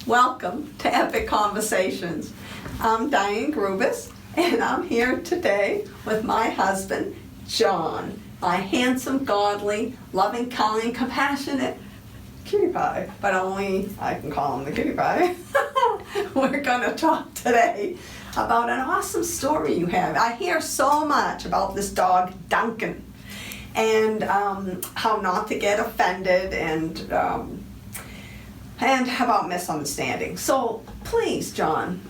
Welcome to Epic Conversations. I'm Diane Grubus, and I'm here today with my husband, John, my handsome, godly, loving, kind, compassionate cutie pie, but only I can call him the cutie pie. We're going to talk today about an awesome story you have. I hear so much about this dog, Duncan, and how not to get offended, and about misunderstandings. So please, John.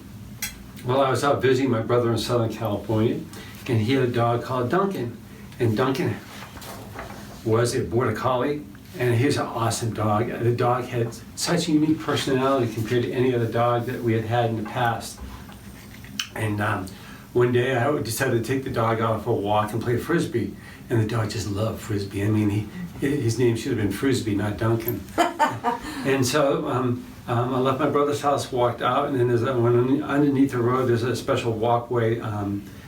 Well, I was out visiting my brother in Southern California, and he had a dog called Duncan. And Duncan was a border collie, and he's an awesome dog. The dog had such a unique personality compared to any other dog that we had in the past. And one day I decided to take the dog out for a walk and play frisbee, and the dog just loved frisbee. I mean, his name should have been Frisbee, not Duncan. And so I left my brother's house, walked out, and then went underneath the road. There's a special walkway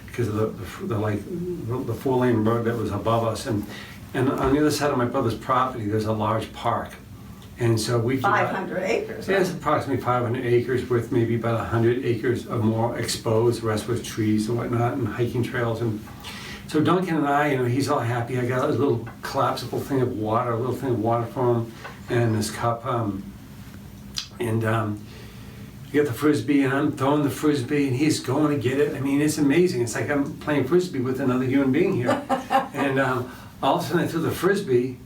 because of the four-lane road that was above us, and on the other side of my brother's property, there's a large park. And so we 500 acres. Yeah, it's approximately 500 acres with maybe about 100 acres or more exposed. The rest was trees and whatnot and hiking trails. And so Duncan and I, he's all happy. I got a little collapsible thing of water, a little thing of water for him, and this cup. We get the frisbee, and I'm throwing the frisbee, and he's going to get it. I mean, it's amazing. It's like I'm playing frisbee with another human being here. And all of a sudden, I threw the frisbee,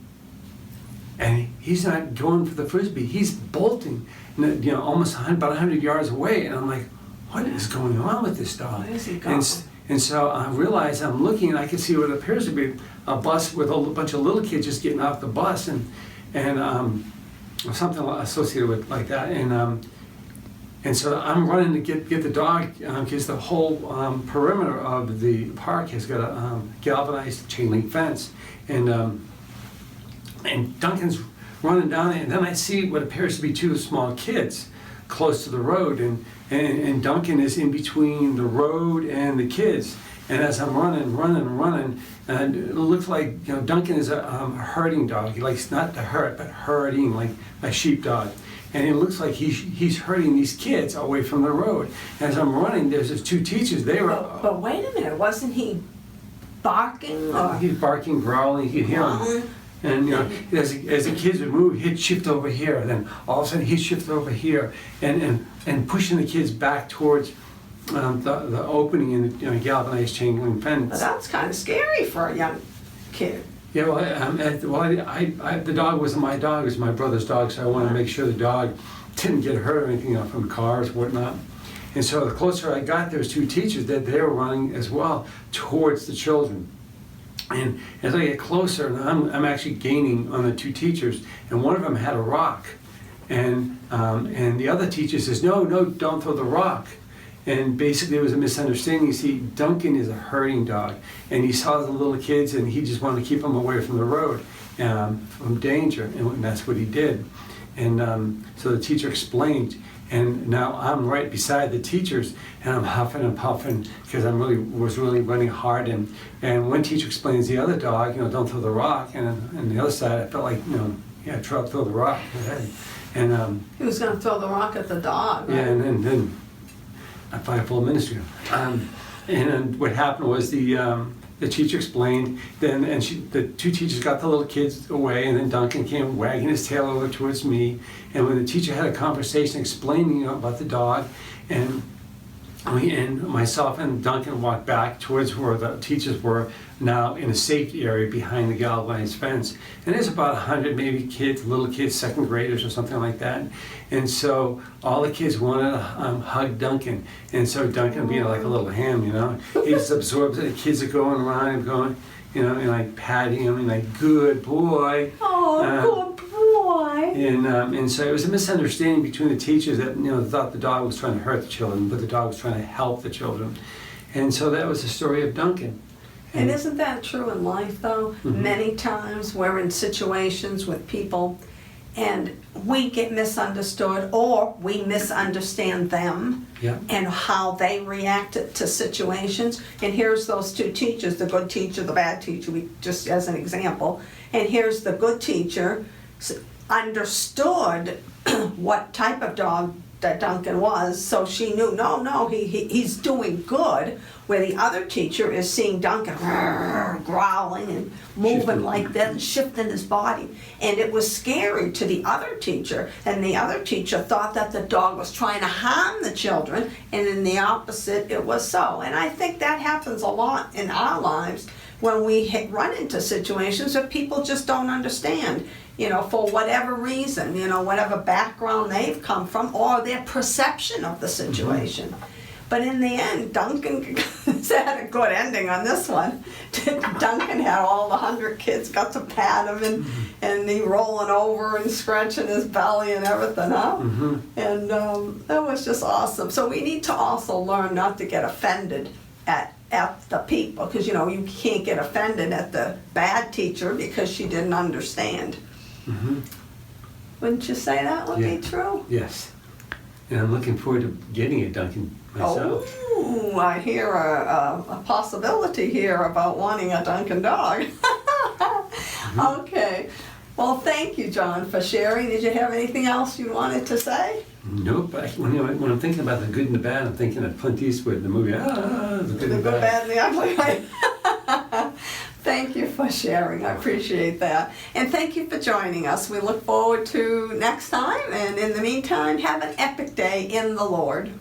and he's not going for the frisbee. He's bolting, almost about 100 yards away. And I'm like, what is going on with this dog? Where is he going? And so I realize I'm looking, and I can see what appears to be a bus with a bunch of little kids just getting off the bus, and something associated with like that. And so I'm running to get the dog because the whole perimeter of the park has got a galvanized chain link fence, and Duncan's running down there, and then I see what appears to be two small kids close to the road, and Duncan is in between the road and the kids. And as I'm running, and it looks like Duncan is a herding dog. He likes not to hurt, but herding like a sheepdog. And it looks like he's herding these kids away from the road. As I'm running, there's these two teachers. They were. But wait a minute, wasn't he barking? Or? He's barking, growling. You could hear him. And as the kids would move, he'd shift over here. Then all of a sudden, he'd shift over here, and pushing the kids back towards the opening in the galvanized chain link fence. Well, that's kind of scary for a young kid. Yeah, the dog wasn't my dog; it was my brother's dog. So I wanted to make sure the dog didn't get hurt or anything from cars, or whatnot. And so the closer I got, there was two teachers that they were running as well towards the children. And as I get closer, and I'm actually gaining on the two teachers, and one of them had a rock, and the other teacher says, "No, don't throw the rock." And basically it was a misunderstanding. You see, Duncan is a herding dog, and he saw the little kids, and he just wanted to keep them away from the road, from danger, and that's what he did. And so the teacher explained, and now I'm right beside the teachers, and I'm huffing and puffing because I was really running hard. And one teacher explains the other dog, don't throw the rock, and on the other side I felt like, throw the rock. And he was going to throw the rock at the dog. Right? Yeah, and then a full ministry. And what happened was the teacher explained, the two teachers got the little kids away, and then Duncan came wagging his tail over towards me. And when the teacher had a conversation explaining about the dog, and myself and Duncan walked back towards where the teachers were, now in a safety area behind the galvanized fence. And there's about 100 maybe kids, little kids, second graders or something like that. And so all the kids wanted to hug Duncan. And so Duncan, being like a little ham, he just absorbs it. The kids are going around and going, and like patting him and like, good boy. Oh, good boy. And so it was a misunderstanding between the teachers that thought the dog was trying to hurt the children, but the dog was trying to help the children. And so that was the story of Duncan. And isn't that true in life, though? Mm-hmm. Many times we're in situations with people and we get misunderstood, or we misunderstand them. Yeah. And how they reacted to situations. And here's those two teachers, the good teacher, the bad teacher, just as an example. And here's the good teacher understood what type of dog that Duncan was, so she knew, no, he's doing good, where the other teacher is seeing Duncan growling and moving Shifting. like that and shifting his body. And it was scary to the other teacher, and the other teacher thought that the dog was trying to harm the children, and in the opposite, it was so. And I think that happens a lot in our lives when we run into situations that people just don't understand, for whatever reason, whatever background they've come from or their perception of the situation. But in the end, Duncan had a good ending on this one. Duncan had all the 100 kids got to pat him and he rolling over and scratching his belly and everything, huh? And that was just awesome. So we need to also learn not to get offended at the people, because you can't get offended at the bad teacher because she didn't understand. Wouldn't you say that would be true? Yes. And I'm looking forward to getting a Duncan myself. Oh, I hear a possibility here about wanting a Duncan dog. Okay. Well, thank you, John, for sharing. Did you have anything else you wanted to say? Nope. When I'm thinking about the good and the bad, I'm thinking of Clint Eastwood in the movie, the good and the bad. And the ugly, right? Thank you for sharing. I appreciate that. And thank you for joining us. We look forward to next time. And in the meantime, have an epic day in the Lord.